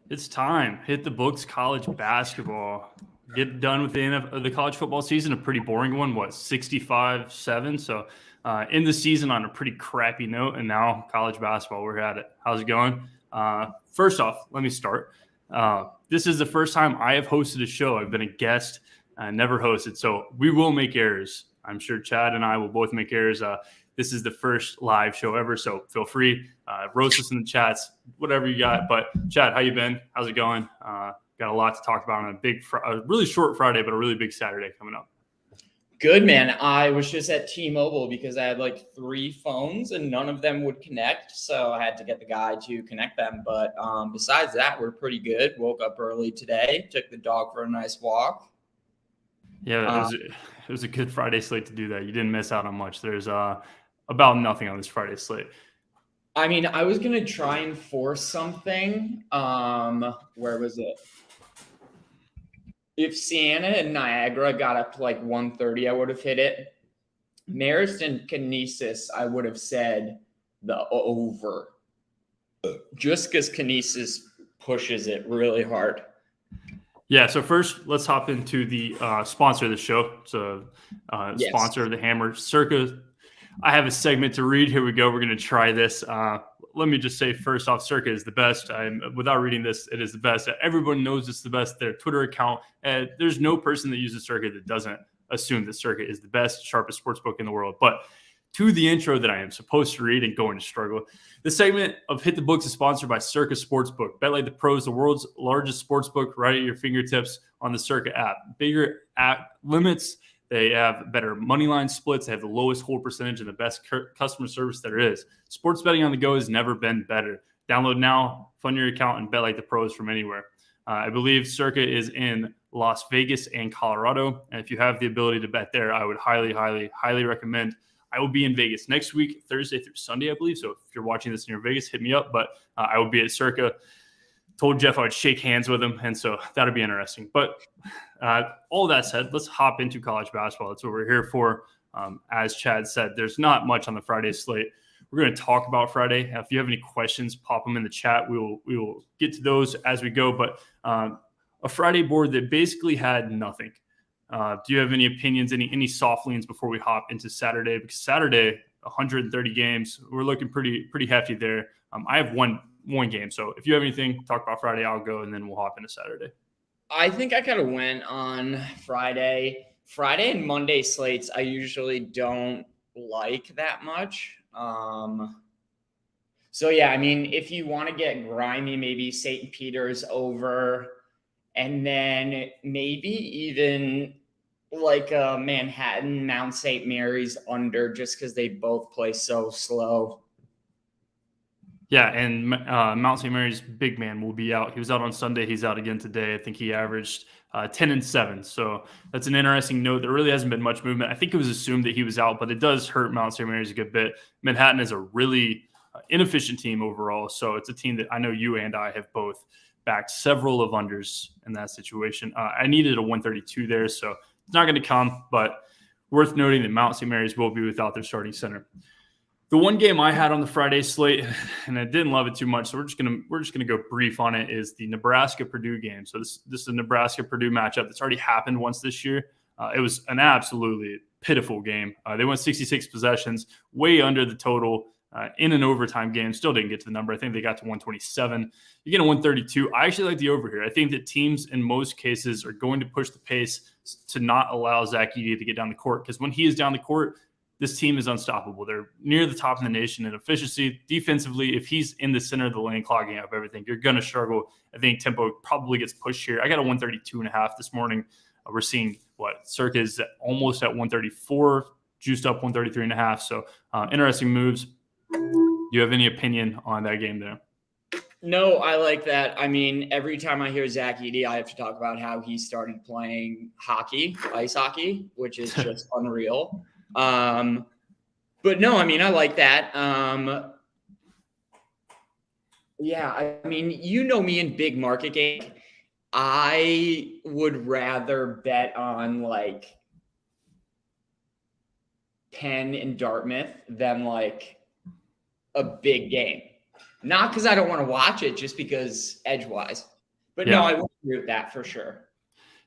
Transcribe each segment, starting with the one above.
It's time. Hit the books, college basketball. Get done with the college football season, a pretty boring one, 65-7. So in the season on a pretty crappy note, and now college basketball, we're at it. How's it going? First off, let me start. This is the first time I have hosted a show. I've been a guest, never hosted. So we will make errors. I'm sure Chad and I will both make errors. This is the first live show ever, so feel free. Roast us in the chats, whatever you got. But Chad, how you been? How's it going? Got a lot to talk about on a really short Friday, but a really big Saturday coming up. Good, man. I was just at T-Mobile because I had like 3 phones and none of them would connect. So I had to get the guy to connect them. But besides that, we're pretty good. Woke up early today, took the dog for a nice walk. Yeah, it was a good Friday slate to do that. You didn't miss out on much. There's about nothing on this Friday slate. I mean, I was going to try and force something. Where was it? If Siena and Niagara got up to like 130, I would have hit it. Marist and Kinesis, I would have said the over. Just because Kinesis pushes it really hard. Yeah, so first, let's hop into the sponsor of the show. So Yes. Sponsor of the Hammer, Circa. I have a segment to read. Here we go. We're going to try this. Let me just say, first off, Circa is the best. Without reading this, it is the best. Everyone knows it's the best. Their Twitter account, there's no person that uses Circa that doesn't assume that Circa is the best, sharpest sportsbook in the world. But to the intro that I am supposed to read and going to struggle, the segment of Hit the Books is sponsored by Circa Sportsbook. Bet like the pros, the world's largest sportsbook, right at your fingertips on the Circa app. Bigger app limits. They have better Moneyline splits. They have the lowest hold percentage and the best customer service there is. Sports betting on the go has never been better. Download now, fund your account, and bet like the pros from anywhere. I believe Circa is in Las Vegas and Colorado. And if you have the ability to bet there, I would highly, highly, highly recommend. I will be in Vegas next week, Thursday through Sunday, I believe. So if you're watching this and you're in Vegas, hit me up. But I will be at Circa. Told Jeff I would shake hands with him, and so that'll be interesting. But all that said, let's hop into college basketball. That's what we're here for. As Chad said, there's not much on the Friday slate. We're going to talk about Friday. If you have any questions, pop them in the chat. We will get to those as we go. But a Friday board that basically had nothing. Do you have any opinions, any soft leans before we hop into Saturday? Because Saturday, 130 games, we're looking pretty hefty there. I have one game. So if you have anything, talk about Friday, I'll go, and then we'll hop into Saturday. I think I kind of went on Friday. Friday and Monday slates, I usually don't like that much. So, yeah, I mean, if you want to get grimy, maybe St. Peter's over, and then maybe even like Manhattan, Mount St. Mary's under, just because they both play so slow. Yeah, and Mount St. Mary's big man will be out. He was out on Sunday. He's out again today. I think he averaged 10 and 7. So that's an interesting note. There really hasn't been much movement. I think it was assumed that he was out, but it does hurt Mount St. Mary's a good bit. Manhattan is a really inefficient team overall. So it's a team that I know you and I have both backed several of unders in that situation. I needed a 132 there, so it's not going to come, but worth noting that Mount St. Mary's will be without their starting center. The one game I had on the Friday slate, and I didn't love it too much, so we're just gonna go brief on it, is the Nebraska-Purdue game. So this is a Nebraska-Purdue matchup that's already happened once this year. It was an absolutely pitiful game. They went 66 possessions, way under the total. in an overtime game. Still didn't get to the number. I think they got to 127. You get a 132. I actually like the over here. I think that teams in most cases are going to push the pace to not allow Zach Edey to get down the court, because when he is down the court, this team is unstoppable. They're near the top in the nation in efficiency. Defensively, if he's in the center of the lane clogging up everything, you're going to struggle. I think tempo probably gets pushed here. I got a 132.5 this morning. We're seeing Circa is almost at 134, juiced up 133.5. So interesting moves. Do you have any opinion on that game there? No, I like that. I mean, every time I hear Zach Edey, I have to talk about how he started playing hockey, ice hockey, which is just unreal. But no, I mean, I like that. Yeah, I mean, you know me in big market game. I would rather bet on like Penn and Dartmouth than like a big game. Not because I don't want to watch it, just because edgewise. But no, I would agree with that for sure.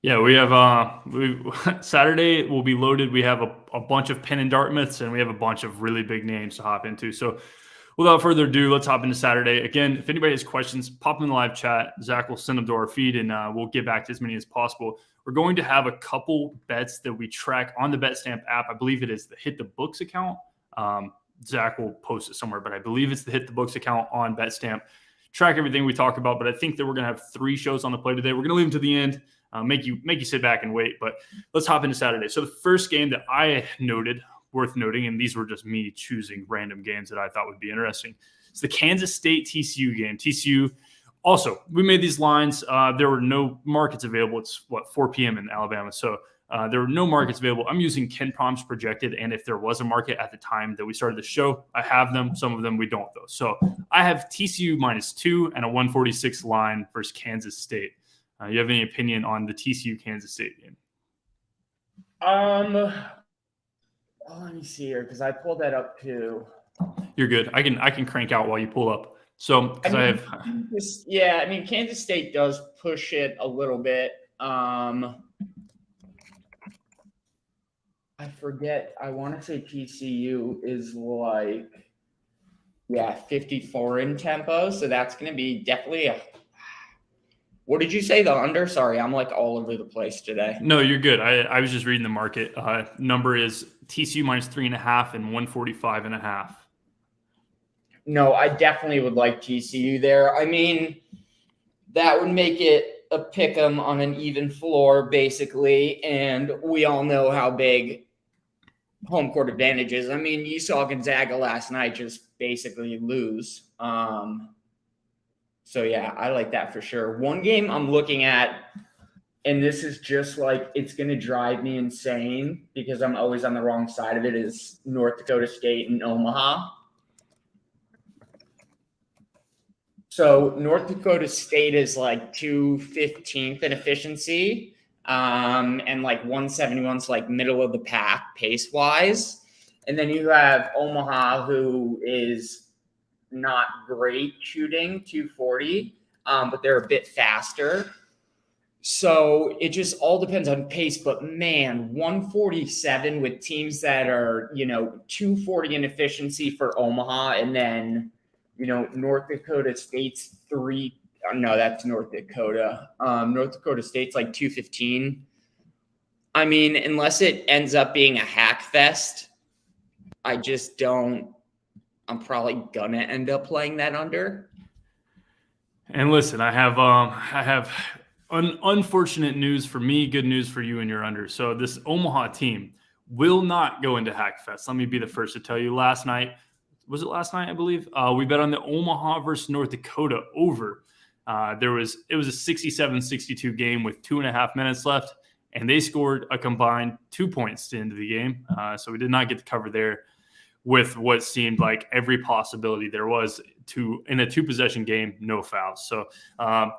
Yeah, we have Saturday will be loaded. We have a bunch of Penn and Dartmouths, and we have a bunch of really big names to hop into. So without further ado, let's hop into Saturday. Again, if anybody has questions, pop them in the live chat. Zach will send them to our feed, and we'll get back to as many as possible. We're going to have a couple bets that we track on the BetStamp app. I believe it is the Hit the Books account. Zach will post it somewhere, but I believe it's the Hit the Books account on BetStamp. Track everything we talk about, but I think that we're going to have 3 shows on the play today. We're going to leave them to the end. Make you sit back and wait, but let's hop into Saturday. So the first game that I noted, worth noting, and these were just me choosing random games that I thought would be interesting, it's the Kansas State TCU game. TCU, also, we made these lines. There were no markets available. It's 4 p.m. in Alabama, so there were no markets available. I'm using Ken Palm's projected, and if there was a market at the time that we started the show, I have them. Some of them we don't, though. So I have TCU -2 and a 146 line versus Kansas State. You have any opinion on the TCU Kansas State game? Let me see here, because I pulled that up too. You're good. I can crank out while you pull up. So because I have Kansas State does push it a little bit. I forget. I want to say TCU is like 54 in tempo, so that's going to be definitely a. What did you say, the under? Sorry, I'm like all over the place today. No, you're good. I was just reading the market. Number is TCU -3.5 and 145.5. No, I definitely would like TCU there. I mean, that would make it a pick 'em on an even floor, basically. And we all know how big home court advantage is. I mean, you saw Gonzaga last night just basically lose. So, yeah, I like that for sure. One game I'm looking at, and this is just like it's going to drive me insane because I'm always on the wrong side of it, is North Dakota State and Omaha. So North Dakota State is like 215th in efficiency, and like 171's like middle of the pack pace-wise. And then you have Omaha, who is not great shooting, 240, but they're a bit faster. So it just all depends on pace. But man, 147 with teams that are, 240 in efficiency for Omaha, and then, North Dakota State's that's North Dakota. North Dakota State's like 215. I mean, unless it ends up being a hack fest, I just don't. I'm probably gonna end up playing that under. And listen, I have unfortunate news for me, good news for you and your under. So this Omaha team will not go into Hackfest. Let me be the first to tell you. Last night, was it last night? I believe we bet on the Omaha versus North Dakota over. It was a 67-62 game with 2.5 minutes left, and they scored a combined 2 points to end the game. So we did not get the cover there, with what seemed like every possibility there was in a 2-possession game, no fouls. So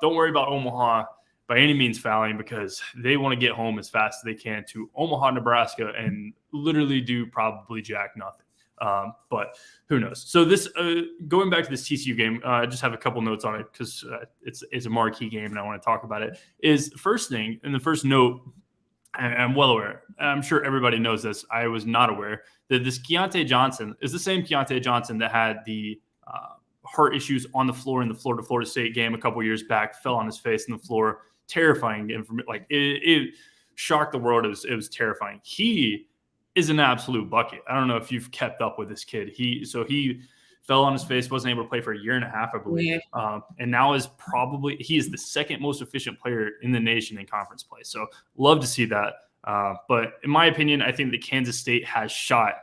don't worry about Omaha by any means fouling, because they want to get home as fast as they can to Omaha, Nebraska, and literally do probably jack nothing. But who knows? So this going back to this TCU game, I just have a couple notes on it because it's a marquee game and I want to talk about it. Is first thing, and the first note I'm well aware. I'm sure everybody knows this. I was not aware that this Keontae Johnson is the same Keontae Johnson that had the heart issues on the floor in the Florida State game a couple years back, fell on his face on the floor. Terrifying game for me. Like it shocked the world. It was terrifying. He is an absolute bucket. I don't know if you've kept up with this kid. He fell on his face, wasn't able to play for a year and a half, I believe. And now he is the second most efficient player in the nation in conference play. So love to see that. But in my opinion, I think that Kansas State has shot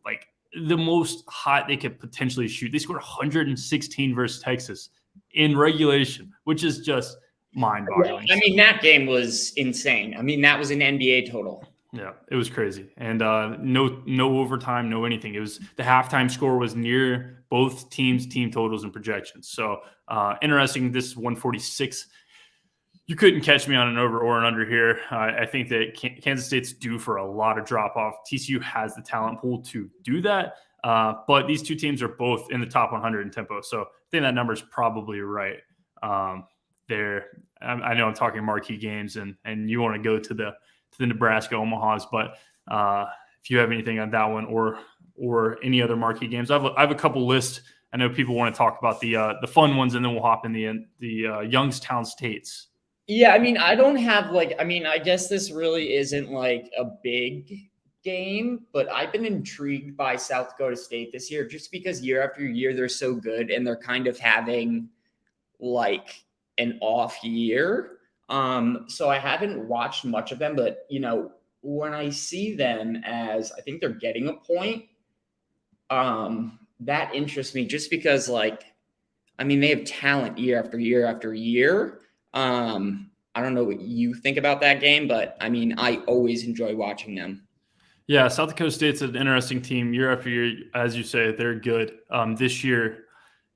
like the most hot they could potentially shoot. They scored 116 versus Texas in regulation, which is just mind-boggling. I mean, that game was insane. I mean, that was an NBA total. Yeah, it was crazy. And no overtime, no anything. It was the halftime score was near both teams' team totals and projections. So interesting. This is 146. You couldn't catch me on an over or an under here. I think that Kansas State's due for a lot of drop-off. TCU has the talent pool to do that. But these two teams are both in the top 100 in tempo. So I think that number is probably right there. I know I'm talking marquee games, and you want to go to the Nebraska Omahas, but if you have anything on that one or any other marquee games, I have a couple lists. I know people want to talk about the fun ones, and then we'll hop in the Youngstown States. Yeah, I mean, I don't have I guess this really isn't like a big game, but I've been intrigued by South Dakota State this year just because year after year they're so good and they're kind of having like an off year. So I haven't watched much of them, but when I see them as I think they're getting a point, that interests me just because they have talent year after year after year. I don't know what you think about that game, but I mean, I always enjoy watching them. Yeah, South Dakota State's an interesting team year after year. As you say, they're good. This year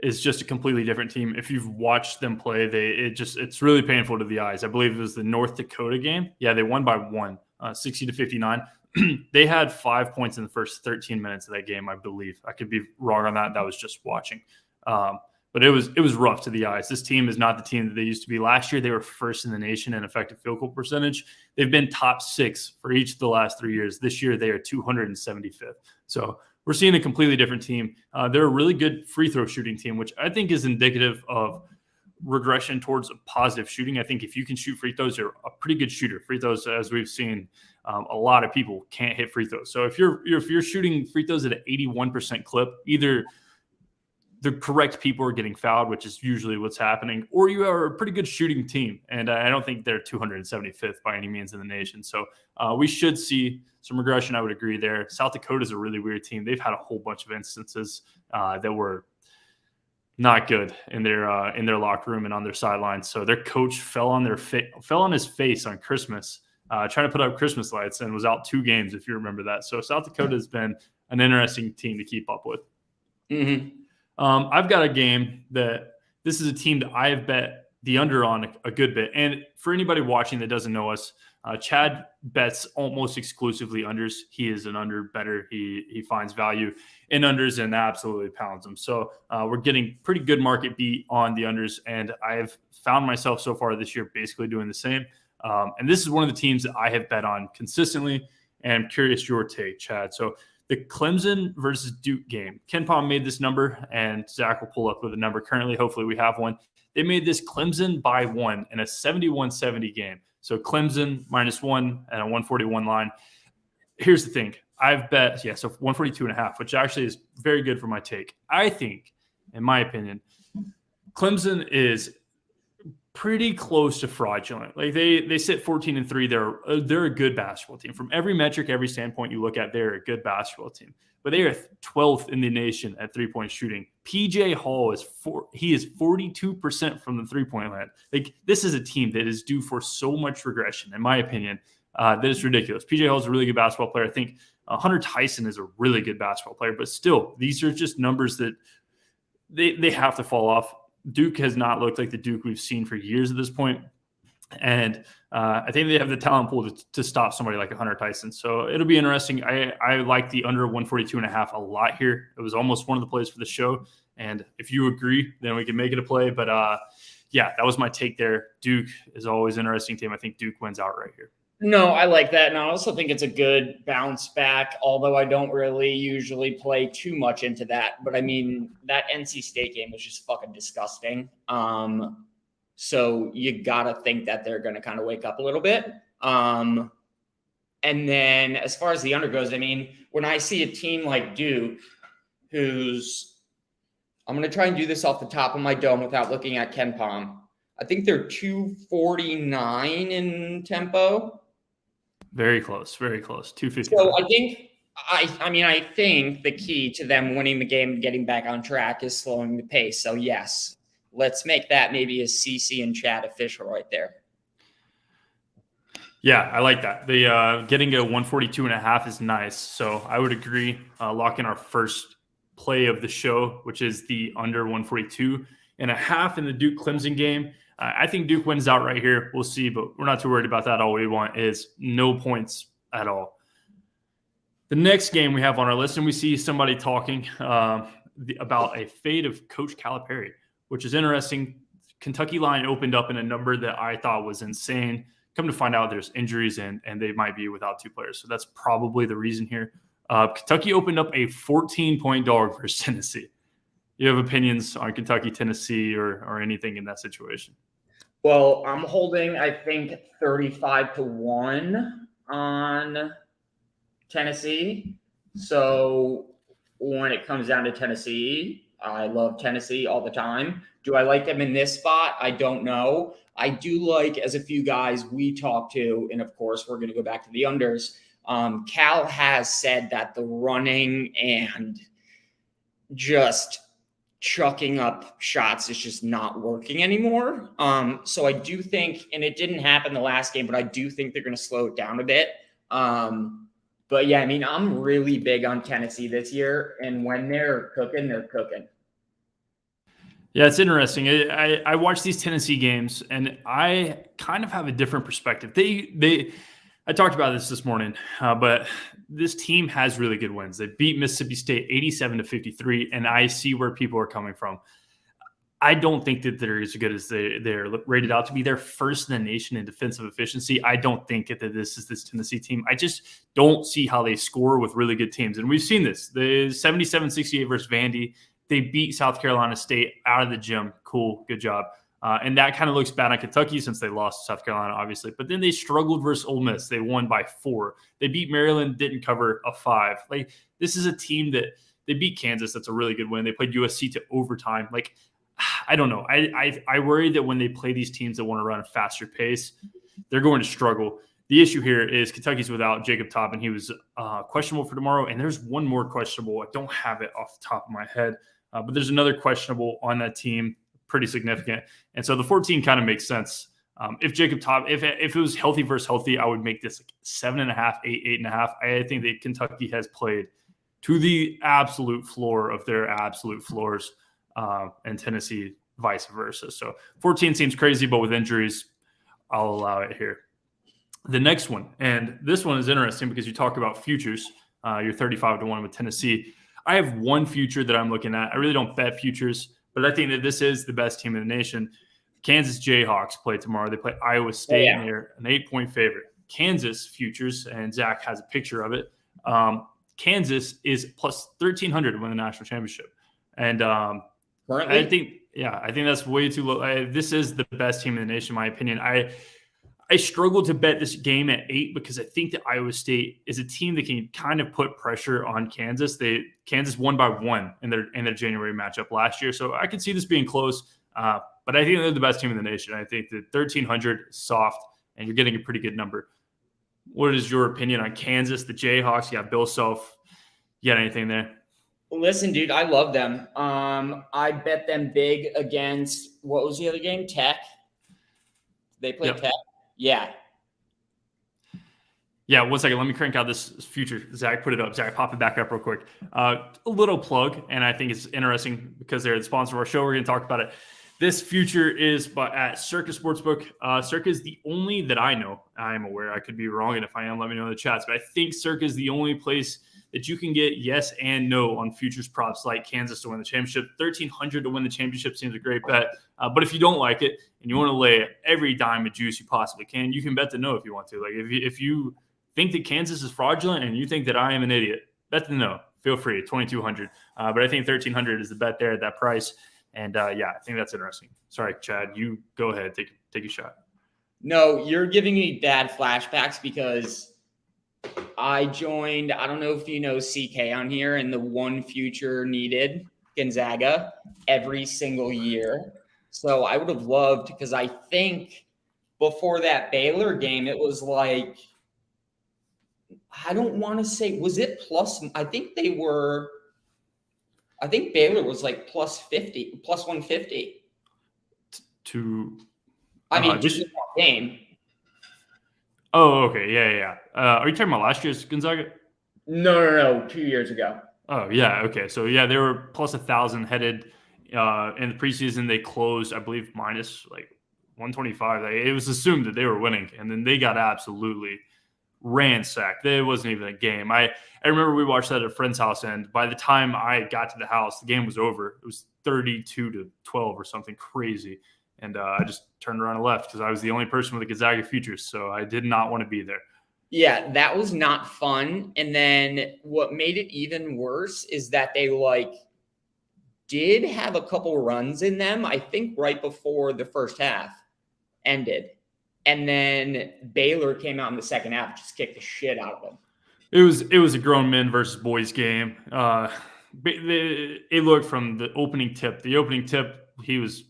is just a completely different team. If you've watched them play, it's really painful to the eyes. I believe it was the North Dakota game. Yeah, they won by 60-59. They had 5 points in the first 13 minutes of that game, I believe. I could be wrong on that. That was just watching. But it was rough to the eyes. This team is not the team that they used to be. Last year, they were first in the nation in effective field goal percentage. They've been top 6 for each of the last 3 years. This year, they are 275th. So we're seeing a completely different team. They're a really good free throw shooting team, which I think is indicative of regression towards a positive shooting. I think if you can shoot free throws, you're a pretty good shooter. Free throws, as we've seen, a lot of people can't hit free throws. So if you're shooting free throws at an 81% clip, either the correct people are getting fouled, which is usually what's happening, or you are a pretty good shooting team. And I don't think they're 275th by any means in the nation. So we should see some regression. I would agree there. South Dakota is a really weird team. They've had a whole bunch of instances that were not good in their locker room and on their sidelines. So their coach fell on his face on Christmas, trying to put up Christmas lights, and was out 2 games, if you remember that. So South Dakota has been an interesting team to keep up with. Mm-hmm. I've got a game that this is a team that I have bet the under on a good bit. And for anybody watching that doesn't know us, Chad bets almost exclusively unders. He is an under better. He finds value in unders and absolutely pounds them. So we're getting pretty good market beat on the unders. And I've found myself so far this year basically doing the same. And this is one of the teams that I have bet on consistently. And I'm curious your take, Chad. So the Clemson versus Duke game. Ken Palm made this number, and Zach will pull up with a number currently. Hopefully we have one. They made this Clemson by 1 in a 71-70 game. So Clemson -1 and a 141 line. Here's the thing. I've bet, so 142.5, which actually is very good for my take. I think, in my opinion, Clemson is pretty close to fraudulent. Like they sit 14-3. They're a good basketball team. From every metric, every standpoint you look at, they're a good basketball team. But they are 12th in the nation at 3-point shooting. PJ Hall is 42% from the 3-point line. Like this is a team that is due for so much regression, in my opinion. That is ridiculous. PJ Hall is a really good basketball player. I think Hunter Tyson is a really good basketball player. But still, these are just numbers that they have to fall off. Duke has not looked like the Duke we've seen for years at this point. And I think they have the talent pool to stop somebody like a Hunter Tyson. So it'll be interesting. I like the under 142.5 a lot here. It was almost one of the plays for the show. And if you agree, then we can make it a play. But that was my take there. Duke is always an interesting team. I think Duke wins outright here. No, I like that. And I also think it's a good bounce back, although I don't really usually play too much into that. But I mean, that NC State game was just fucking disgusting. So you got to think that they're going to kind of wake up a little bit. And then as far as the under goes, I mean, when I see a team like Duke, who's, I'm going to try and do this off the top of my dome without looking at Ken Palm. I think they're 249 in tempo. Very close, very close. 250. So I think the key to them winning the game and getting back on track is slowing the pace. So yes, let's make that maybe a CC and Chad official right there. Yeah, I like that. The getting a 142.5 is nice. So I would agree. Lock in our first play of the show, which is the under 142.5 in the Duke Clemson game. I think Duke wins out right here. We'll see, but we're not too worried about that. All we want is no points at all. The next game we have on our list, and we see somebody talking about a fade of Coach Calipari, which is interesting. Kentucky line opened up in a number that I thought was insane. Come to find out there's injuries and they might be without two players. So that's probably the reason here. Kentucky opened up a 14-point dog versus Tennessee. You have opinions on Kentucky, Tennessee, or anything in that situation? Well, I'm holding, I think, 35-1 on Tennessee. So when it comes down to Tennessee, I love Tennessee all the time. Do I like them in this spot? I don't know. I do like, as a few guys we talked to, and of course, we're going to go back to the unders. Cal has said that the running and just chucking up shots is just not working anymore. So I do think, and it didn't happen the last game, but I do think they're going to slow it down a bit. But yeah, I mean, I'm really big on Tennessee this year, and when they're cooking, they're cooking. Yeah, it's interesting. I watch these Tennessee games, and I kind of have a different perspective. I talked about this morning, but this team has really good wins. They beat Mississippi State 87-53, and I see where people are coming from. I don't think that they're as good as they're rated out to be. They're first in the nation in defensive efficiency. I don't think that this is this Tennessee team. I just don't see how they score with really good teams. And we've seen this. The 77-68 versus Vandy. They beat South Carolina State out of the gym. Cool. Good job. And that kind of looks bad on Kentucky since they lost to South Carolina, obviously. But then they struggled versus Ole Miss. They won by 4. They beat Maryland, didn't cover a 5. Like, this is a team that they beat Kansas. That's a really good win. They played USC to overtime. Like, I don't know. I worry that when they play these teams that want to run a faster pace, they're going to struggle. The issue here is Kentucky's without Jacob Toppin. He was questionable for tomorrow. And there's one more questionable. I don't have it off the top of my head. But there's another questionable on that team, pretty significant. And so the 14 kind of makes sense. If Jacob Top, if it was healthy versus healthy, I would make this like 7.5, 8, 8.5. I think that Kentucky has played to the absolute floor of their absolute floors, and Tennessee vice versa. So 14 seems crazy, but with injuries, I'll allow it here. The next one, and this one is interesting because you talk about futures. You're 35-1 with Tennessee. I have one future that I'm looking at. I really don't bet futures, but I think that this is the best team in the nation. Kansas Jayhawks play tomorrow. They play Iowa State, and they're an 8-point favorite. Kansas futures, and Zach has a picture of it. Kansas is plus 1,300 to win the national championship. And Currently? I think that's way too low. This is the best team in the nation, in my opinion. I struggle to bet this game at 8 because I think that Iowa State is a team that can kind of put pressure on Kansas. Kansas won by 1 in their January matchup last year, so I could see this being close. But I think they're the best team in the nation. I think that 1,300 is soft, and you're getting a pretty good number. What is your opinion on Kansas, the Jayhawks? You got Bill Self. You got anything there? Listen, dude, I love them. I bet them big against, what was the other game? Tech. They played Tech. Yeah. Yeah, 1 second. Let me crank out this future. Zach, put it up. Zach, pop it back up real quick. A little plug, and I think it's interesting because they're the sponsor of our show. We're going to talk about it. This future is at Circa Sportsbook. Circa is the only that I know. I'm aware. I could be wrong, and if I am, let me know in the chats. But I think Circa is the only place that you can get yes and no on futures props like Kansas to win the championship. 1,300 to win the championship seems a great bet. But if you don't like it and you want to lay every dime of juice you possibly can, you can bet the no if you want to. Like if you think that Kansas is fraudulent and you think that I am an idiot, bet the no. Feel free, 2,200. But I think 1,300 is the bet there at that price. And I think that's interesting. Sorry, Chad, you go ahead, take a shot. No, you're giving me bad flashbacks because I joined, I don't know if you know CK on here, and the one future needed Gonzaga every single year. So I would have loved, because I think before that Baylor game, it was like, I don't want to say, was it plus? I think Baylor was like plus 50, plus 150. Just in that game. Oh, okay. Yeah. Are you talking about last year's Gonzaga? No. 2 years ago. Oh, yeah. Okay. So, yeah, they were plus 1,000 headed in the preseason. They closed, I believe, minus like 125. It was assumed that they were winning, and then they got absolutely ransacked. It wasn't even a game. I remember we watched that at a friend's house, and by the time I got to the house, the game was over. It was 32-12 or something crazy. And I just turned around and left because I was the only person with the Gonzaga futures, so I did not want to be there. Yeah, that was not fun. And then what made it even worse is that they did have a couple runs in them, I think right before the first half ended. And then Baylor came out in the second half and just kicked the shit out of them. It was a grown men versus boys game. It looked from the opening tip. The opening tip, he was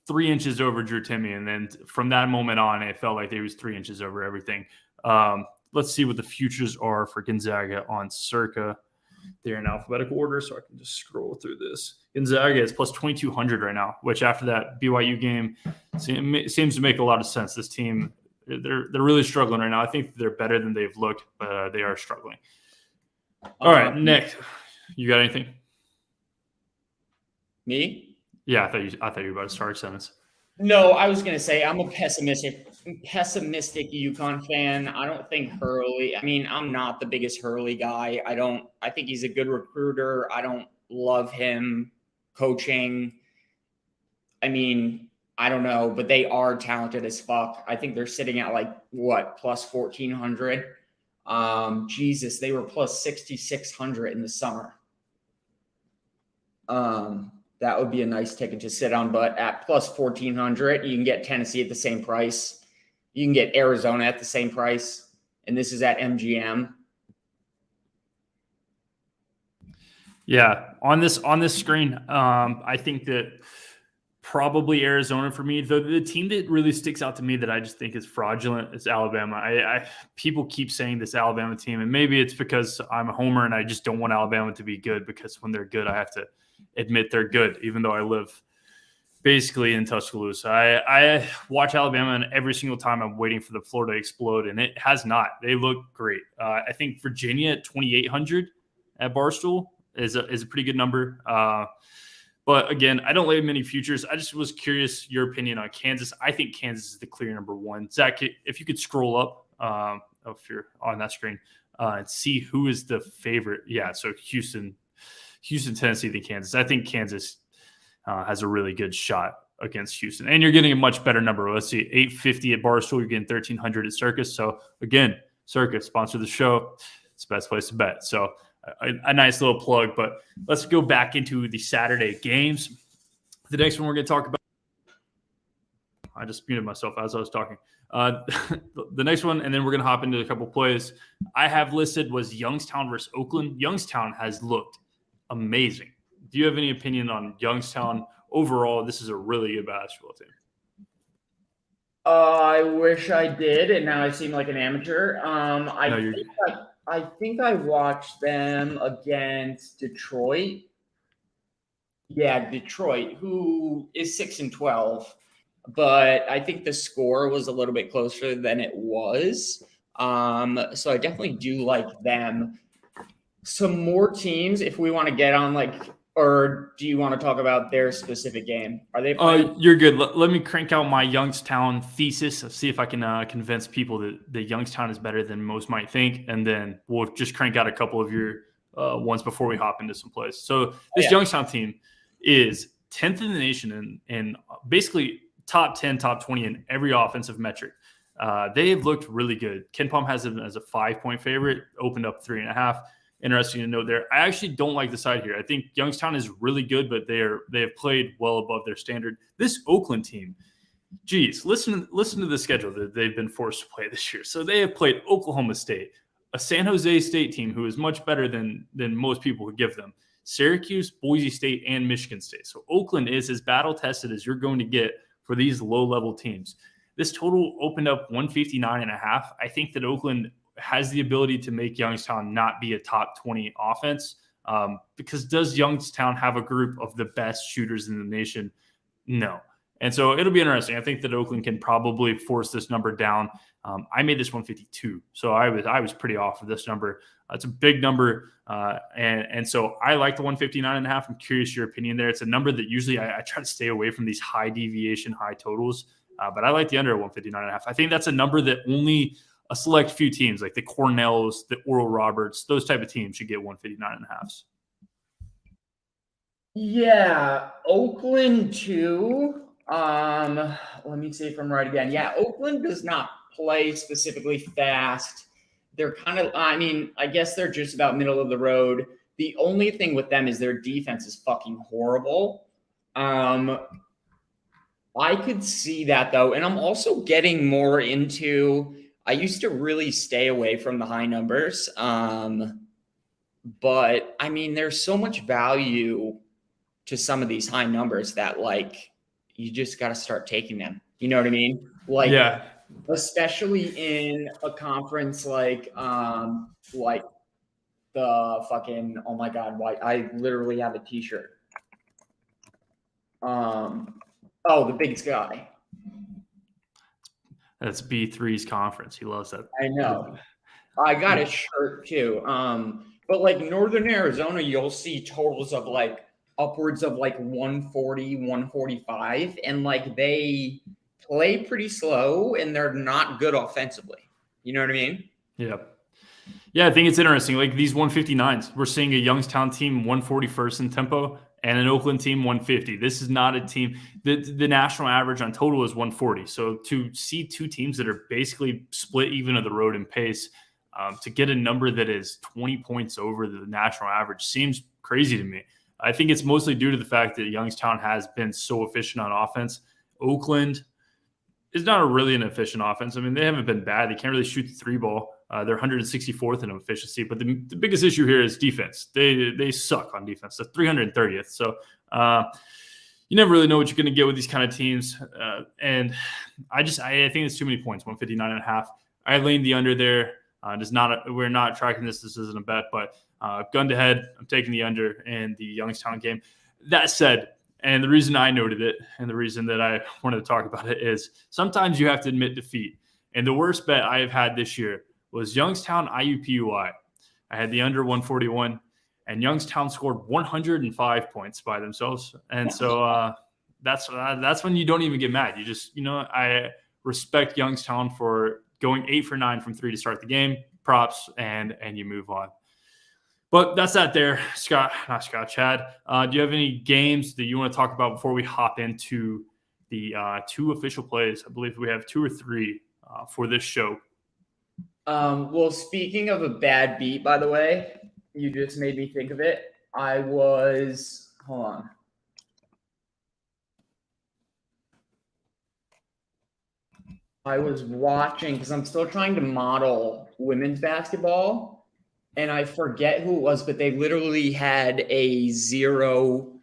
3 inches over Drew Timme, and then from that moment on, it felt like he was 3 inches over everything. Let's see what the futures are for Gonzaga on Circa. They're in alphabetical order, so I can just scroll through this. Gonzaga is plus 2,200 right now, which after that BYU game seems to make a lot of sense. This team, they're really struggling right now. I think they're better than they've looked, but they are struggling. All right, next. You got anything? Me? Yeah, I thought you were about to start a sentence. No, I was going to say I'm a pessimistic UConn fan. I don't think Hurley. I mean, I'm not the biggest Hurley guy. I think he's a good recruiter. I don't love him coaching. I mean, I don't know, but they are talented as fuck. I think they're sitting at plus 1,400. Jesus, they were plus 6,600 in the summer. That would be a nice ticket to sit on, but at plus 1,400, you can get Tennessee at the same price. You can get Arizona at the same price, and this is at MGM. Yeah, on this screen, I think that probably Arizona for me. The team that really sticks out to me that I just think is fraudulent is Alabama. People keep saying this Alabama team, and maybe it's because I'm a homer and I just don't want Alabama to be good, because when they're good, I have to admit they're good, even though I live basically in Tuscaloosa. I watch Alabama, and every single time I'm waiting for the floor to explode, and it has not. They look great. I think Virginia at 2,800 at Barstool is a pretty good number. But again, I don't lay many futures. I just was curious your opinion on Kansas. I think Kansas is the clear number one. Zach, if you could scroll up if you're on that screen and see who is the favorite. Yeah, so Houston, Tennessee, then Kansas. I think Kansas has a really good shot against Houston. And you're getting a much better number. Let's see, 850 at Barstool. You're getting 1,300 at Circa. So, again, Circa, sponsor the show. It's the best place to bet. So, a nice little plug. But let's go back into the Saturday games. The next one we're going to talk about. I just muted myself as I was talking. The next one, and then we're going to hop into a couple plays I have listed, was Youngstown versus Oakland. Youngstown has looked amazing. Do you have any opinion on Youngstown overall? This is a really good basketball team. I wish I did, and now I seem like an amateur. I think I watched them against Detroit. Yeah, Detroit, who is 6-12, but I think the score was a little bit closer than it was. So I definitely do like them. Some more teams, if we want to get on Or do you want to talk about their specific game? Are they playing? You're good. Let me crank out my Youngstown thesis. See if I can convince people that Youngstown is better than most might think, and then we'll just crank out a couple of your ones before we hop into some plays. So this Youngstown team is 10th in the nation in basically top 10, top 20 in every offensive metric. They have looked really good. Ken Palm has them as a 5-point favorite, opened up 3.5. Interesting to note there. I actually don't like the side here. I think Youngstown is really good, but they have played well above their standard. This Oakland team, geez, listen to the schedule that they've been forced to play this year. So they have played Oklahoma State, a San Jose State team who is much better than most people would give them, Syracuse, Boise State, and Michigan State. So Oakland is as battle tested as you're going to get for these low level teams. This total opened up 159.5. I think that Oakland has the ability to make Youngstown not be a top 20 offense, because does Youngstown have a group of the best shooters in the nation? No. And so it'll be interesting. I think that Oakland can probably force this number down. I made this 152, so I was pretty off of this number. It's a big number, and so I like the 159.5. I'm curious your opinion there. It's a number that usually I try to stay away from these high deviation, high totals, but I like the under 159.5. I think that's a number that only a select few teams like the Cornells, the Oral Roberts, those type of teams should get 159.5s. Yeah, Oakland too. Let me see if I'm right again. Yeah, Oakland does not play specifically fast. They're kind of, I guess they're just about middle of the road. The only thing with them is their defense is fucking horrible. I could see that though. And I'm also getting more into, I used to really stay away from the high numbers. But there's so much value to some of these high numbers that you just got to start taking them. You know what I mean? Yeah. Especially in a conference like the fucking, oh my God, I literally have a t-shirt. The Big Sky. That's B3's conference. He loves that. I know. I got a shirt too. But Northern Arizona, you'll see totals of upwards of 140, 145. And they play pretty slow and they're not good offensively. You know what I mean? Yeah. Yeah, I think it's interesting. These 159s, we're seeing a Youngstown team 141st in tempo and an Oakland team 150. This is not a team. The national average on total is 140. So to see two teams that are basically split even of the road in pace, to get a number that is 20 points over the national average seems crazy to me. I think it's mostly due to the fact that Youngstown has been so efficient on offense. Oakland is not really an efficient offense. They haven't been bad. They can't really shoot the three ball. They're 164th in efficiency. But the biggest issue here is defense. They suck on defense. They're 330th. So you never really know what you're going to get with these kind of teams. And I think it's too many points, 159.5. I leaned the under there. We're not tracking this. This isn't a bet, but gun to head, I'm taking the under in the Youngstown game. That said, and the reason I noted it and the reason that I wanted to talk about it is sometimes you have to admit defeat. And the worst bet I have had this year was Youngstown IUPUI. I had the under 141, and Youngstown scored 105 points by themselves. And so that's when you don't even get mad. You just, I respect Youngstown for going 8 for 9 from 3 to start the game. Props, and you move on. But that's that there, Chad. Do you have any games that you want to talk about before we hop into the 2 official plays? I believe we have 2 or 3 for this show. Well, speaking of a bad beat, by the way, you just made me think of it. Hold on. I was watching, because I'm still trying to model women's basketball, and I forget who it was, but they literally had a 0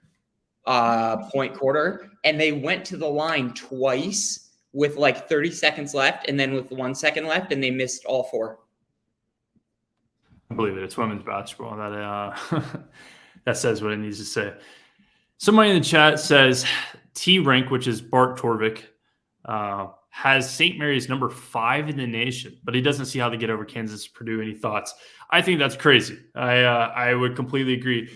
point quarter, and they went to the line twice with 30 seconds left, and then with 1 second left, and they missed all 4. I believe it. It's women's basketball. That says what it needs to say. Somebody in the chat says T-Rank, which is Bart Torvik, has St. Mary's number 5 in the nation, but he doesn't see how they get over Kansas, Purdue. Any thoughts? I think that's crazy. I would completely agree.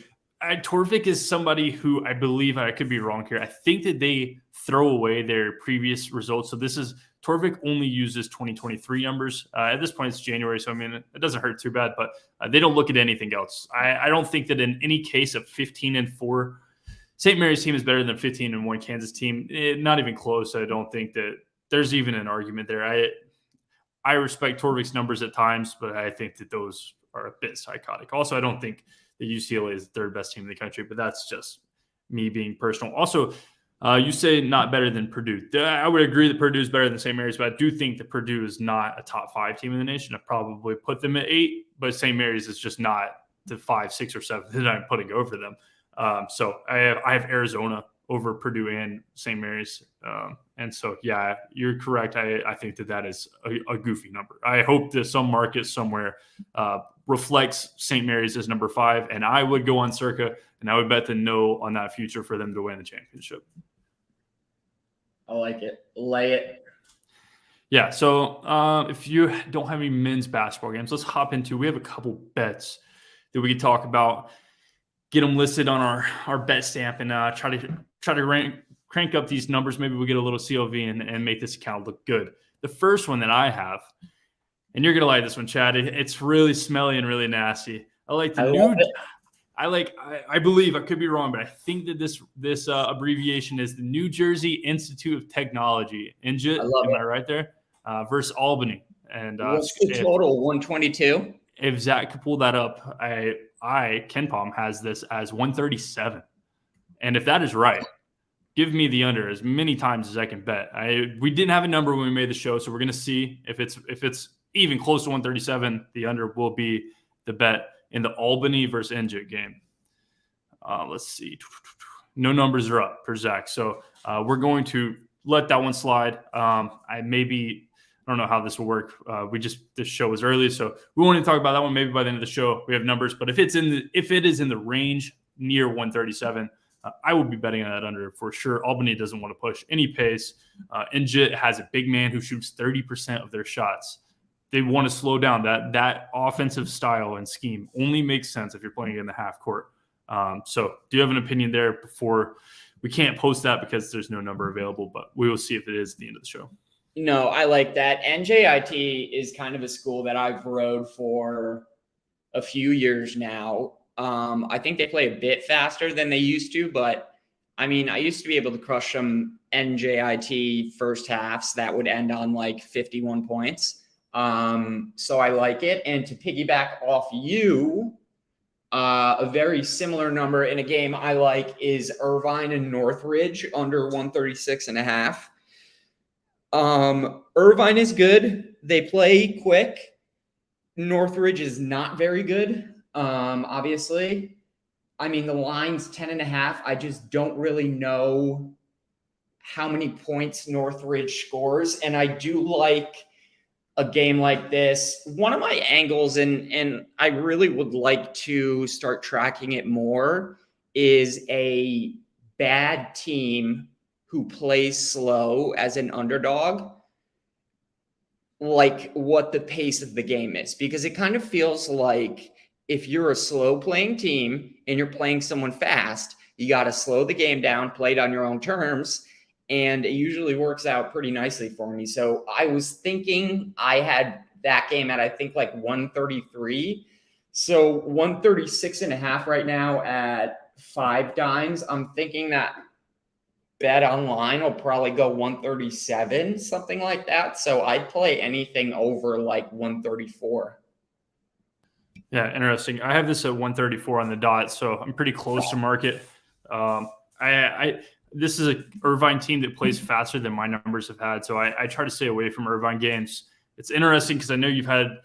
Torvik is somebody who I believe, I could be wrong here, I think that they throw away their previous results. So Torvik only uses 2023 numbers. At this point, it's January, so I mean, it doesn't hurt too bad, but they don't look at anything else. I don't think that in any case of 15-4, St. Mary's team is better than 15-1 Kansas team. Not even close. I don't think that there's even an argument there. I respect Torvik's numbers at times, but I think that those are a bit psychotic. Also, I don't think that UCLA is the third best team in the country, but that's just me being personal. Also, you say not better than Purdue. I would agree that Purdue is better than St. Mary's, but I do think that Purdue is not a top 5 team in the nation. I probably put them at 8, but St. Mary's is just not the 5, 6, or 7 that I'm putting over them. So I have Arizona over Purdue and St. Mary's. And so, yeah, you're correct. I think that is a goofy number. I hope that some market somewhere reflects St. Mary's as number 5, and I would go on Circa, and I would bet the no on that future for them to win the championship. I like it. Lay it. Yeah, so if you don't have any men's basketball games, let's hop into – we have a couple bets that we can talk about, get them listed on our bet stamp, and try to crank up these numbers. Maybe we'll get a little CLV and make this account look good. The first one that I have, and you're going to like this one, Chad, it's really smelly and really nasty. I believe, I could be wrong, but I think that this abbreviation is the New Jersey Institute of Technology. NJIT, am I right there? Versus Albany. And what's the total? 122? If Zach could pull that up, Ken Palm has this as 137. And if that is right, give me the under as many times as I can bet. We didn't have a number when we made the show, so we're going to see if it's even close to 137. The under will be the bet in the Albany versus NJIT game. Let's see. No numbers are up for Zach, so we're going to let that one slide. I don't know how this will work. This show was early, so we won't even talk about that one. Maybe by the end of the show we have numbers. But if it is in the range near 137, I will be betting on that under for sure. Albany doesn't want to push any pace. NJIT has a big man who shoots 30% of their shots. They want to slow down. That offensive style and scheme only makes sense if you're playing in the half court. So do you have an opinion there before we can't post that because there's no number available, but we will see if it is at the end of the show. No, I like that. NJIT is kind of a school that I've rode for a few years now. I think they play a bit faster than they used to, but I mean, I used to be able to crush some NJIT first halves that would end on like 51 points. So I like it. And to piggyback off you, a very similar number in a game I like is Irvine and Northridge under 136.5. Irvine is good. They play quick. Northridge is not very good. Obviously, I mean, the line's 10.5. I just don't really know how many points Northridge scores. And I do like a game like this. One of my angles, and I really would like to start tracking it more, is a bad team who plays slow as an underdog, like what the pace of the game is. Because it kind of feels like if you're a slow playing team and you're playing someone fast, you got to slow the game down, play it on your own terms, and it usually works out pretty nicely for me. So I was thinking I had that game at, I think, like 133. So 136.5 right now at 5 dimes. I'm thinking that Bet Online will probably go 137, something like that. So I'd play anything over like 134. Yeah, interesting. I have this at 134 on the dot, so I'm pretty close to market. This is a Irvine team that plays faster than my numbers have had, so I try to stay away from Irvine games. It's interesting because I know you've had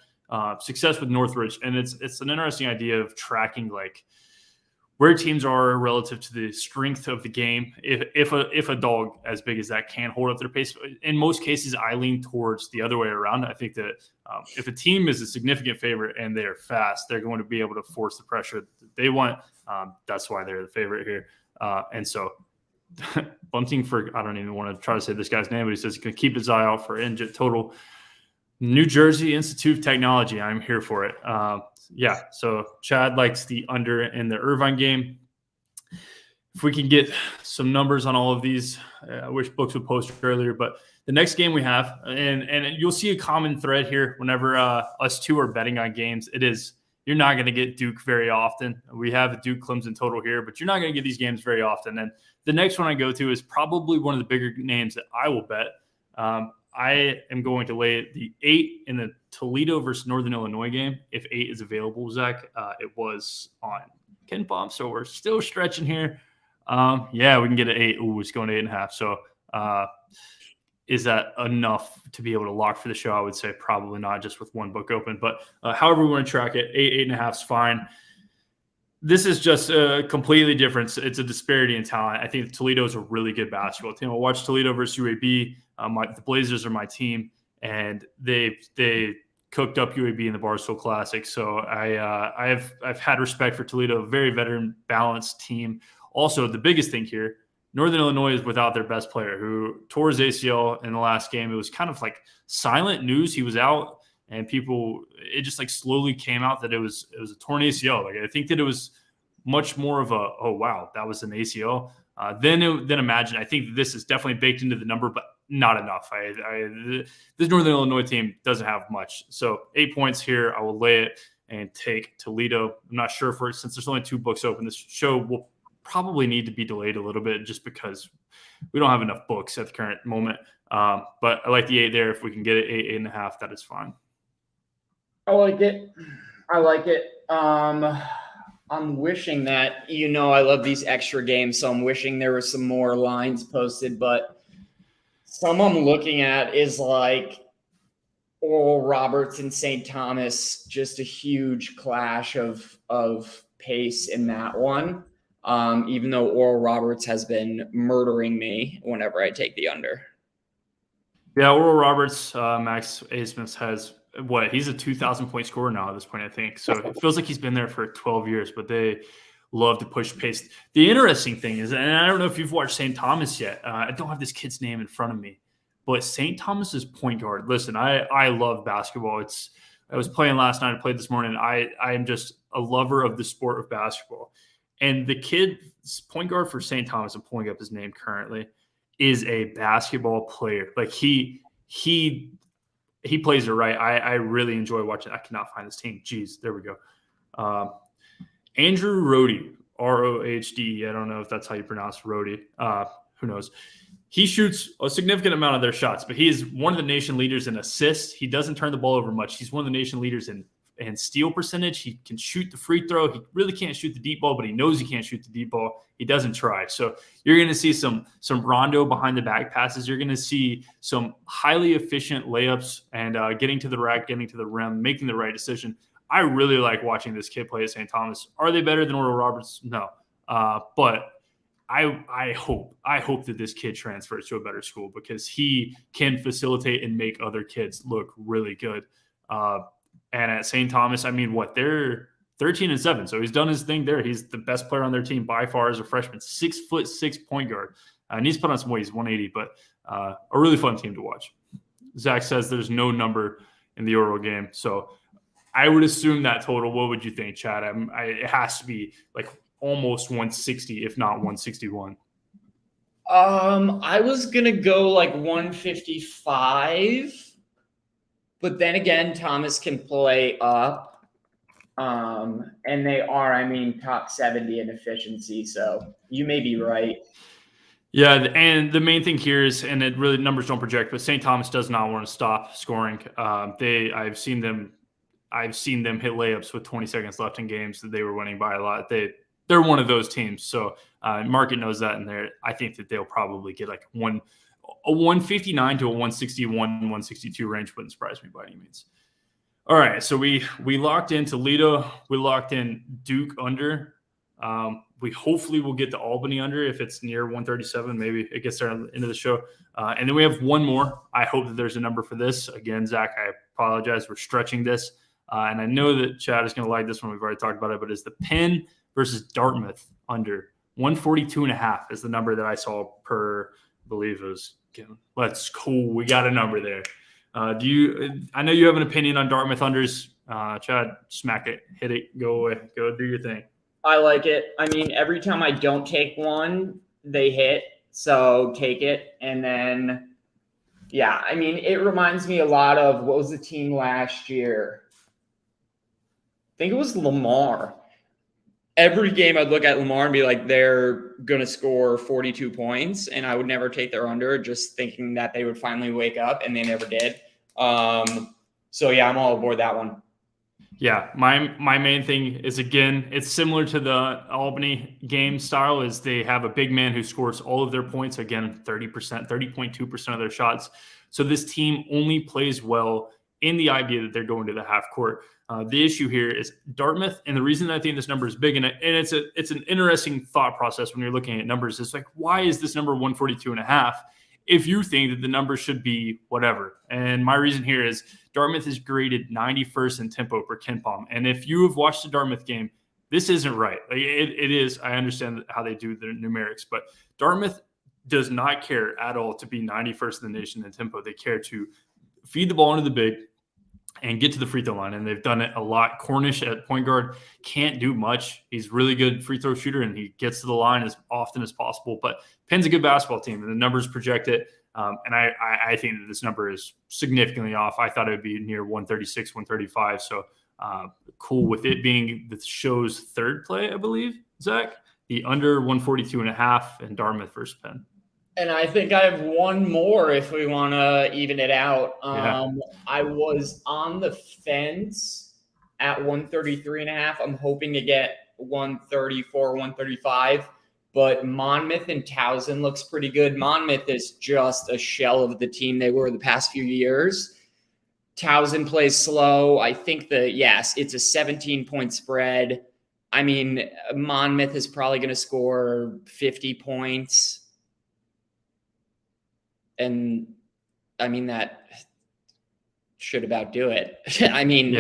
success with Northridge, and it's an interesting idea of tracking like where teams are relative to the strength of the game. If a dog as big as that can hold up their pace, in most cases, I lean towards the other way around. I think that if a team is a significant favorite and they are fast, they're going to be able to force the pressure that they want. That's why they're the favorite here. And so Bunting I don't even want to try to say this guy's name, but he says he can keep his eye out for NJIT total. New Jersey Institute of Technology. I'm here for it. Yeah, so Chad likes the under in the Irvine game. if we can get some numbers on all of these, I wish books would post earlier, but the next game we have, and you'll see a common thread here whenever us two are betting on games, it is you're not going to get Duke very often. We have a Duke Clemson total here, but you're not going to get these games very often. And the next one I go to is probably one of the bigger names that I will bet. I am going to lay the 8 in the Toledo versus Northern Illinois game. If 8 is available, Zach, it was on Ken Palm, so we're still stretching here. Yeah, we can get an 8. Ooh, it's going to 8.5. So is that enough to be able to lock for the show? I would say probably not, just with one book open. But however we want to track it, 8.5 is fine. This is just a completely different. It's a disparity in talent. I think Toledo is a really good basketball team. I watched Toledo versus UAB. The Blazers are my team, and they cooked up UAB in the Barstool Classic. So I've had respect for Toledo, a very veteran, balanced team. Also, the biggest thing here, Northern Illinois is without their best player who tore his ACL in the last game. It was kind of like silent news. He was out, and it just like slowly came out that it was a torn ACL. Like I think that it was much more of a, oh wow, that was an ACL. Then imagine. I think this is definitely baked into the number, but not enough. This Northern Illinois team doesn't have much. So 8 points here. I will lay it and take Toledo. I'm not sure since there's only 2 books open. This show will probably need to be delayed a little bit just because we don't have enough books at the current moment. But I like the 8 there. If we can get it 8.5, that is fine. I like it. I'm wishing that, I love these extra games, so I'm wishing there were some more lines posted, but some I'm looking at is like Oral Roberts and St. Thomas, just a huge clash of pace in that one. Even though Oral Roberts has been murdering me whenever I take the under. Yeah, Oral Roberts, Max Asmus has he's a 2,000-point scorer now at this point, I think. So it feels like he's been there for 12 years, but they love to push pace. The interesting thing is, and I don't know if you've watched St. Thomas yet. I don't have this kid's name in front of me, but St. Thomas's point guard. Listen, I love basketball. I was playing last night. I played this morning. I am just a lover of the sport of basketball. And the kid's point guard for St. Thomas, I'm pulling up his name currently, is a basketball player. Like he plays it right. I really enjoy watching. I cannot find his team. Jeez, there we go. Andrew Rohde, Rohde. I don't know if that's how you pronounce Rohde. Who knows? He shoots a significant amount of their shots, but he is one of the nation leaders in assists. He doesn't turn the ball over much. He's one of the nation leaders in steal percentage. He can shoot the free throw. He really can't shoot the deep ball, but he knows he can't shoot the deep ball. He doesn't try. So you're going to see some Rondo behind the back passes. You're going to see some highly efficient layups and getting to the rack, getting to the rim, making the right decision. I really like watching this kid play at St. Thomas. Are they better than Oral Roberts? No. But I hope that this kid transfers to a better school because he can facilitate and make other kids look really good. And at St. Thomas, I mean, they're 13-7. So he's done his thing there. He's the best player on their team by far as a freshman, 6'6" point guard. And he's put on some weight. He's 180, but a really fun team to watch. Zach says there's no number in the Oral game. So I would assume that total. What would you think, Chad? It has to be like almost 160, if not 161. I was going to go like 155. But then again, Thomas can play up, and they are, top 70 in efficiency. So you may be right. Yeah, and the main thing here is, and it really numbers don't project, but St. Thomas does not want to stop scoring. I've seen them hit layups with 20 seconds left in games that they were winning by a lot. They're one of those teams. So market knows that, and I think that they'll probably get like a 159 to a 161, 162 range wouldn't surprise me by any means. All right, so we locked in Toledo. We locked in Duke under. We hopefully will get to Albany under if it's near 137. Maybe it gets there into the show. And then we have one more. I hope that there's a number for this. Again, Zach, I apologize. We're stretching this. And I know that Chad is going to like this one. We've already talked about it, but it's the Penn versus Dartmouth under. 142.5 is the number that I saw per, I believe it was. Let's cool. We got a number there. I know you have an opinion on Dartmouth unders. Chad, smack it, hit it, go away, go do your thing. I like it. I mean, every time I don't take one, they hit. So take it. And then, yeah, I mean, it reminds me a lot of what was the team last year? I think it was Lamar. Every game I'd look at Lamar and be like, they're going to score 42 points. And I would never take their under, just thinking that they would finally wake up, and they never did. So, yeah, I'm all aboard that one. Yeah, my main thing is, again, it's similar to the Albany game style, is they have a big man who scores all of their points, again, 30%, 30.2% of their shots. So this team only plays well in the idea that they're going to the half court. The issue here is Dartmouth, and the reason I think this number is big, and it's an interesting thought process when you're looking at numbers, is like, why is this number 142.5? If you think that the number should be whatever. And my reason here is Dartmouth is graded 91st in tempo per KenPom. And if you have watched the Dartmouth game, this isn't right. Like it is. I understand how they do the numerics, but Dartmouth does not care at all to be 91st in the nation in tempo. They care to feed the ball into the big and get to the free throw line. And they've done it a lot. Cornish at point guard can't do much. He's really good free throw shooter, and he gets to the line as often as possible. But Penn's a good basketball team, and the numbers project it. And I think that this number is significantly off. I thought it would be near 136, 135. So cool with it being the show's third play, I believe, Zach. The under 142.5 and Dartmouth versus Penn. And I think I have one more if we want to even it out. Yeah. I was on the fence at 133.5. I'm hoping to get 134, 135. But Monmouth and Towson looks pretty good. Monmouth is just a shell of the team they were the past few years. Towson plays slow. I think it's a 17-point spread. I mean, Monmouth is probably going to score 50 points. And I mean, that should about do it. I mean,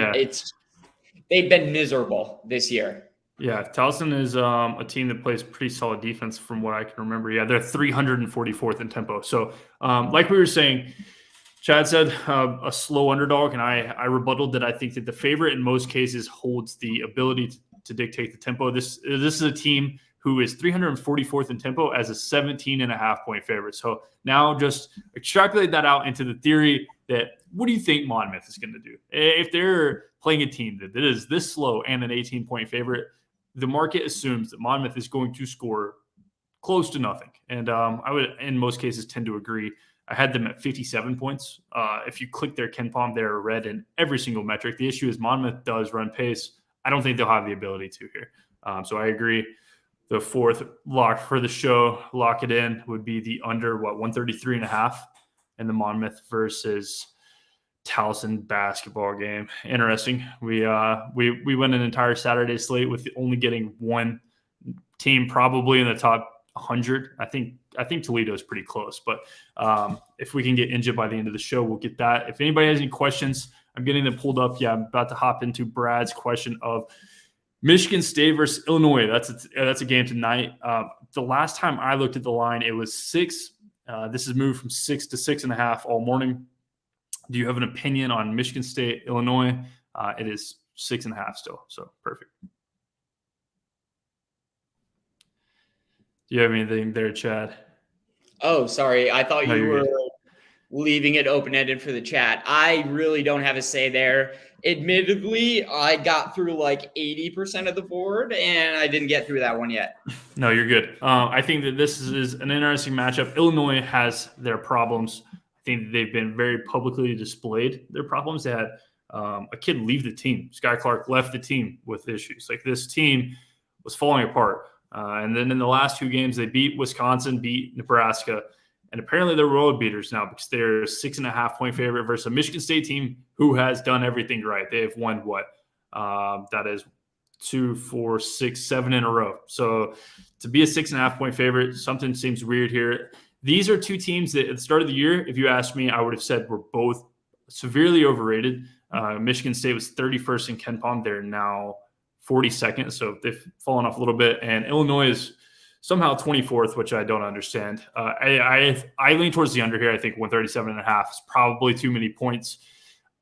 they've been miserable this year. Yeah, Towson is a team that plays pretty solid defense from what I can remember. Yeah, they're 344th in tempo. So like we were saying, Chad said a slow underdog, and I rebutted that I think that the favorite in most cases holds the ability to dictate the tempo. This is a team who is 344th in tempo as a 17.5-point favorite. So now just extrapolate that out into the theory that what do you think Monmouth is going to do? If they're playing a team that is this slow and an 18-point favorite, the market assumes that Monmouth is going to score close to nothing. And I would, in most cases, tend to agree. I had them at 57 points. If you click their KenPom, they're red in every single metric. The issue is Monmouth does run pace. I don't think they'll have the ability to here. So I agree. The fourth lock for the show, lock it in, would be the under, 133.5 in the Monmouth versus Towson basketball game. Interesting. We went an entire Saturday slate with only getting one team probably in the top 100. I think Toledo is pretty close, but if we can get Inja by the end of the show, we'll get that. If anybody has any questions, I'm getting them pulled up. Yeah, I'm about to hop into Brad's question of Michigan State versus Illinois. That's a game tonight. The last time I looked at the line, it was 6. This has moved from 6 to 6.5 all morning. Do you have an opinion on Michigan State, Illinois? It is 6.5 still, so perfect. Do you have anything there, Chad? Oh, sorry. I thought you were leaving it open-ended for the chat. I really don't have a say there. Admittedly, I got through like 80% of the board, and I didn't get through that one yet. No, you're good. I think that this is an interesting matchup. Illinois has their problems. I think they've been very publicly displayed their problems. They had a kid leave the team. Sky Clark left the team with issues. Like, this team was falling apart. And then in the last 2 games, they beat Wisconsin, beat Nebraska. And apparently they're road beaters now because they're a 6.5-point favorite versus a Michigan State team who has done everything right. They have won that is 2, 4, 6, 7 in a row. So to be a 6.5-point favorite, something seems weird here. These are 2 teams that at the start of the year, if you asked me, I would have said were both severely overrated. Michigan State was 31st in KenPom. They're now 42nd. So they've fallen off a little bit. And Illinois is somehow 24th, which I don't understand. I lean towards the under here. I think 137.5 is probably too many points.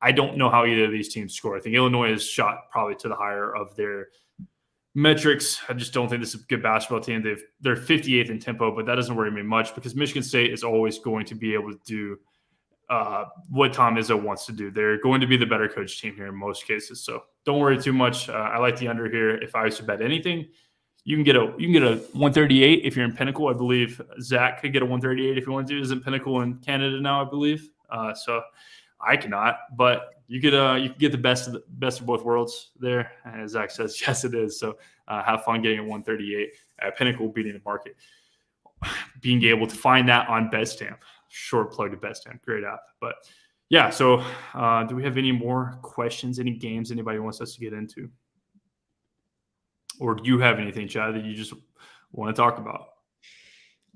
I don't know how either of these teams score. I think Illinois is shot probably to the higher of their metrics, I just don't think this is a good basketball team. They're 58th in tempo, but that doesn't worry me much because Michigan State is always going to be able to do what Tom Izzo wants to do. They're going to be the better coach team here in most cases. So don't worry too much. I like the under here. If I was to bet anything, you can get a 138 if you're in Pinnacle. I believe Zach could get a 138 if you want to. Isn't Pinnacle in Canada now, I believe. So I cannot, but you could get the best of both worlds there. As Zach says, yes, it is. So have fun getting a 138 at Pinnacle, beating the market. Being able to find that on BetStamp. Short plug to BetStamp. Great app. But yeah, so do we have any more questions, any games anybody wants us to get into? Or do you have anything, Chad, that you just want to talk about?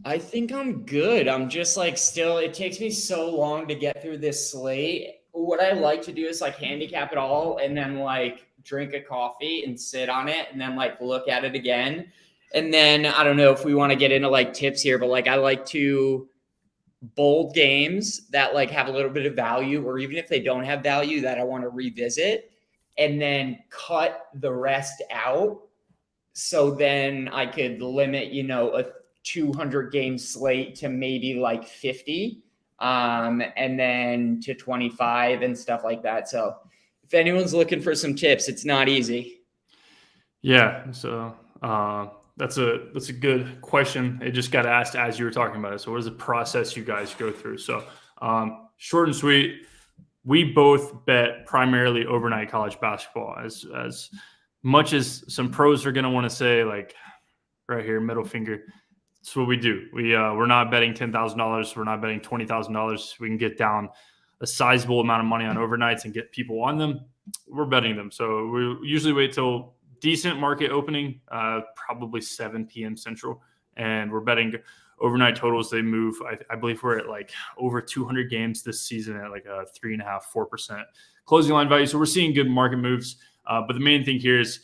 I think I'm good. I'm just like still, it takes me so long to get through this slate. What I like to do is like handicap it all and then like drink a coffee and sit on it and then like look at it again. And then I don't know if we want to get into like tips here, but like I like to bold games that like have a little bit of value, or even if they don't have value that I want to revisit, and then cut the rest out. So then I could limit, a 200 game slate to maybe like 50, and then to 25 and stuff like that. So if anyone's looking for some tips, it's not easy. Yeah. So that's a good question. It just got asked as you were talking about it. So what is the process you guys go through? So short and sweet, we both bet primarily overnight college basketball. As much as some pros are going to want to say, like right here, middle finger, that's what we do. We're not betting $10,000. We're not betting $20,000. We can get down a sizable amount of money on overnights and get people on them. We're betting them. So we usually wait till decent market opening, probably 7 p.m. Central, and we're betting overnight totals. They move. I believe we're at like over 200 games this season at like a 3.5%, 4% closing line value. So we're seeing good market moves. But the main thing here is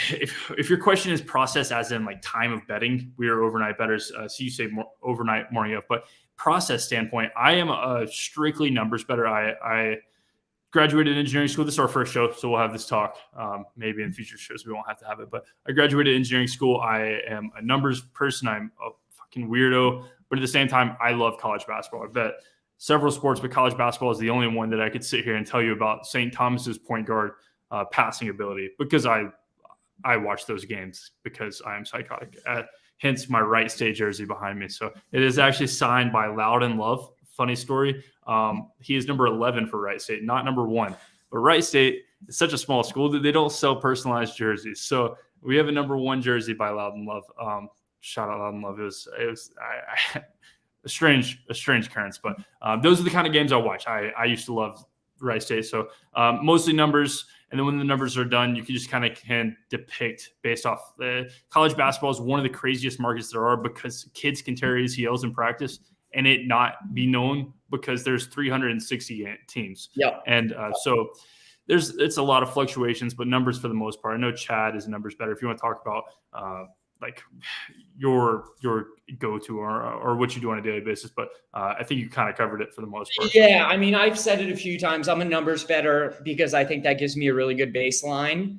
if your question is process as in like time of betting, we are overnight bettors. So you say overnight, morning of, but process standpoint, I am a strictly numbers better. I graduated engineering school. This is our first show, so we'll have this talk. Maybe in future shows we won't have to have it, but I graduated engineering school. I am a numbers person. I'm a fucking weirdo, but at the same time, I love college basketball. I bet several sports, but college basketball is the only one that I could sit here and tell you about St. Thomas's point guard passing ability, because I watch those games because I am psychotic. Hence my Wright State jersey behind me. So it is actually signed by Loudon Love. Funny story. He is number 11 for Wright State, not number 1. But Wright State is such a small school that they don't sell personalized jerseys. So we have a number 1 jersey by Loudon Love. Shout out Loudon Love. It was a strange occurrence, but those are the kind of games I watch. I used to love Wright State. So mostly numbers. And then when the numbers are done, you can just kind of depict based off college basketball is one of the craziest markets there are, because kids can tear ACLs in practice and it not be known because there's 360 teams. Yeah. And so it's a lot of fluctuations, but numbers for the most part. I know Chad is numbers better. If you want to talk about like your go-to or what you do on a daily basis, but I think you kind of covered it for the most part. Yeah, I mean, I've said it a few times. I'm a numbers better because I think that gives me a really good baseline.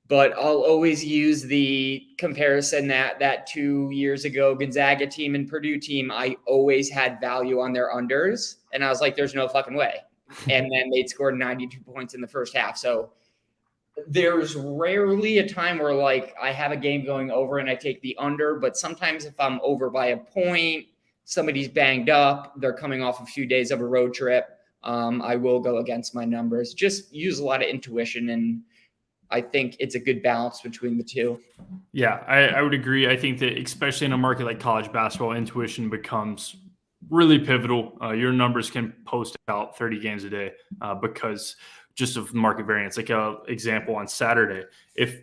But I'll always use the comparison that 2 years ago Gonzaga team and Purdue team, I always had value on their unders, and I was like, "There's no fucking way." And then they'd scored 92 points in the first half. So there's rarely a time where like I have a game going over and I take the under, but sometimes if I'm over by a point, somebody's banged up, they're coming off a few days of a road trip, I will go against my numbers. Just use a lot of intuition, and I think it's a good balance between the two. Yeah, I would agree. I think that especially in a market like college basketball, intuition becomes really pivotal. Your numbers can post out 30 games a day because just of market variance. Like a example on Saturday, if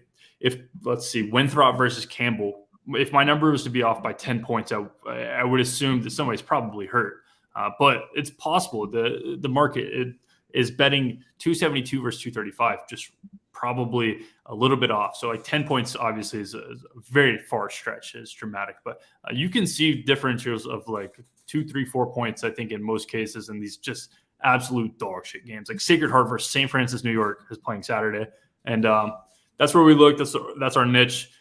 let's see, Winthrop versus Campbell, if my number was to be off by 10 points, I would assume that somebody's probably hurt. But it's possible. The market is betting 272 versus 235, just probably a little bit off. So like 10 points obviously is a very far stretch. It's dramatic, but you can see differentials of like 2, 3, 4 points, I think, in most cases, in these just absolute dog shit games. Like Sacred Heart versus St. Francis, New York is playing Saturday. And that's where we look. That's our niche.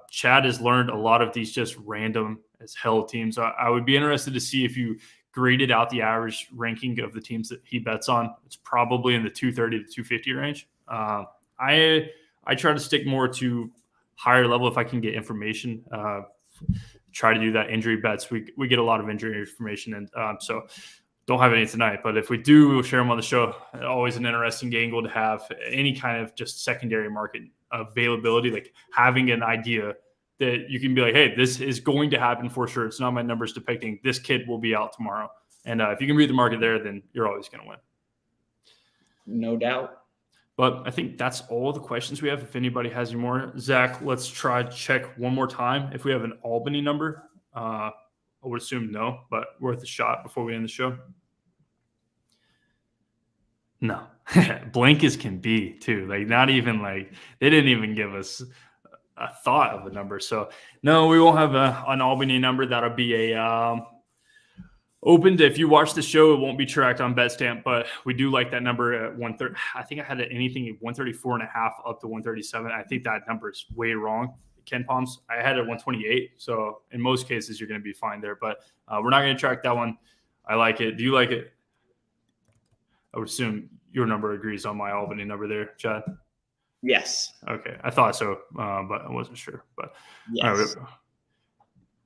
Chad has learned a lot of these just random as hell teams. I would be interested to see if you graded out the average ranking of the teams that he bets on. It's probably in the 230 to 250 range. I try to stick more to higher level if I can get information. Try to do that injury bets. We get a lot of injury information, and so don't have any tonight. But if we do, we'll share them on the show. Always an interesting angle to have any kind of just secondary market availability, like having an idea that you can be like, hey, this is going to happen for sure. It's not my numbers depicting this kid will be out tomorrow. And if you can read the market there, then you're always going to win. No doubt. But I think that's all the questions we have. If anybody has any more, Zach, let's try to check one more time. If we have an Albany number, I would assume no, but worth a shot before we end the show. No, blank as can be too. Like not even like they didn't even give us a thought of a number. So no, we won't have an Albany number. That'll be a opened. If you watch the show, it won't be tracked on BetStamp, but we do like that number at 130. I think I had anything at 134.5 up to 137. I think that number is way wrong. Ken Palms, I had it at 128. So in most cases, you're going to be fine there, but we're not going to track that one. I like it. Do you like it? I would assume your number agrees on my Albany number there, Chad. Yes. Okay. I thought so, but I wasn't sure. But yes.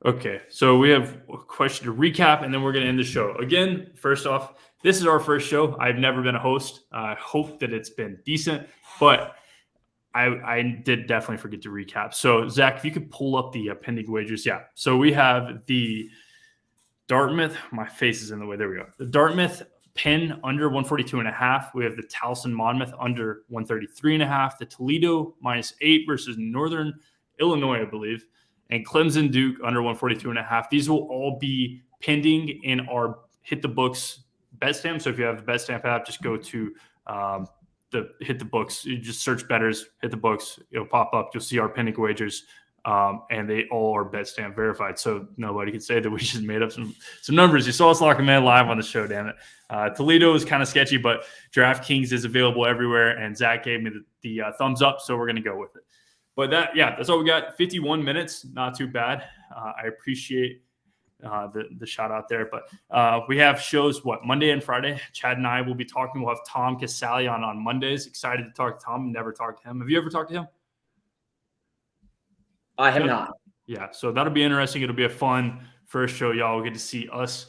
Okay, so we have a question to recap, and then we're going to end the show. Again, first off, this is our first show. I've never been a host. I hope that it's been decent, but I did definitely forget to recap. So, Zach, if you could pull up the pending wagers. Yeah, so we have the Dartmouth. My face is in the way. There we go. The Dartmouth Penn under 142.5. We have the Towson Monmouth under 133.5. The Toledo -8 versus Northern Illinois, I believe. And Clemson Duke under 142.5. These will all be pending in our Hit the Books BetStamp. So if you have the BetStamp app, just go to the Hit the Books. You just search bettors, Hit the Books. It'll pop up. You'll see our pending wagers, and they all are BetStamp verified. So nobody can say that we just made up some numbers. You saw us lock them in live on the show, damn it. Toledo is kind of sketchy, but DraftKings is available everywhere, and Zach gave me the thumbs up, so we're going to go with it. But that's all we got. 51 minutes, not too bad. I appreciate the shout out there. But we have shows, Monday and Friday. Chad and I will be talking. We'll have Tom Casale on Mondays. Excited to talk to Tom. Never talked to him. Have you ever talked to him? I have not. Yeah, so that'll be interesting. It'll be a fun first show. Y'all will get to see us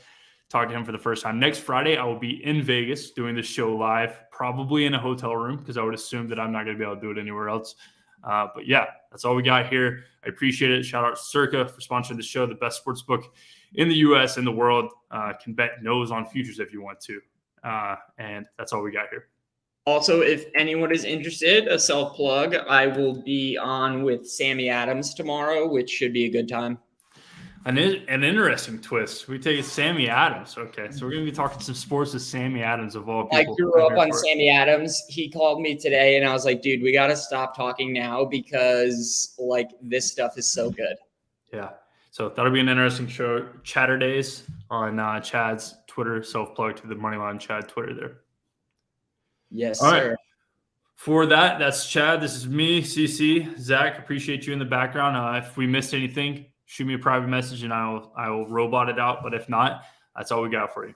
talk to him for the first time. Next Friday, I will be in Vegas doing the show live, probably in a hotel room, because I would assume that I'm not going to be able to do it anywhere else. But yeah, that's all we got here. I appreciate it. Shout out Circa for sponsoring the show, the best sports book in the U.S. and the world. Can bet nose on futures if you want to. And that's all we got here. Also, if anyone is interested, a self-plug, I will be on with Sammy Adams tomorrow, which should be a good time. An interesting twist. We take Sammy Adams. Okay, so we're going to be talking some sports with Sammy Adams of all people. I grew up on Sammy Adams. He called me today, and I was like, dude, we got to stop talking now because, this stuff is so good. Yeah, so that'll be an interesting show. Chatterdays on Chad's Twitter. Self-plug to the Moneyline Chad Twitter there. Yes, all sir. Right. For that's Chad. This is me, CC. Zach, appreciate you in the background. If we missed anything, shoot me a private message and I will robot it out. But if not, that's all we got for you.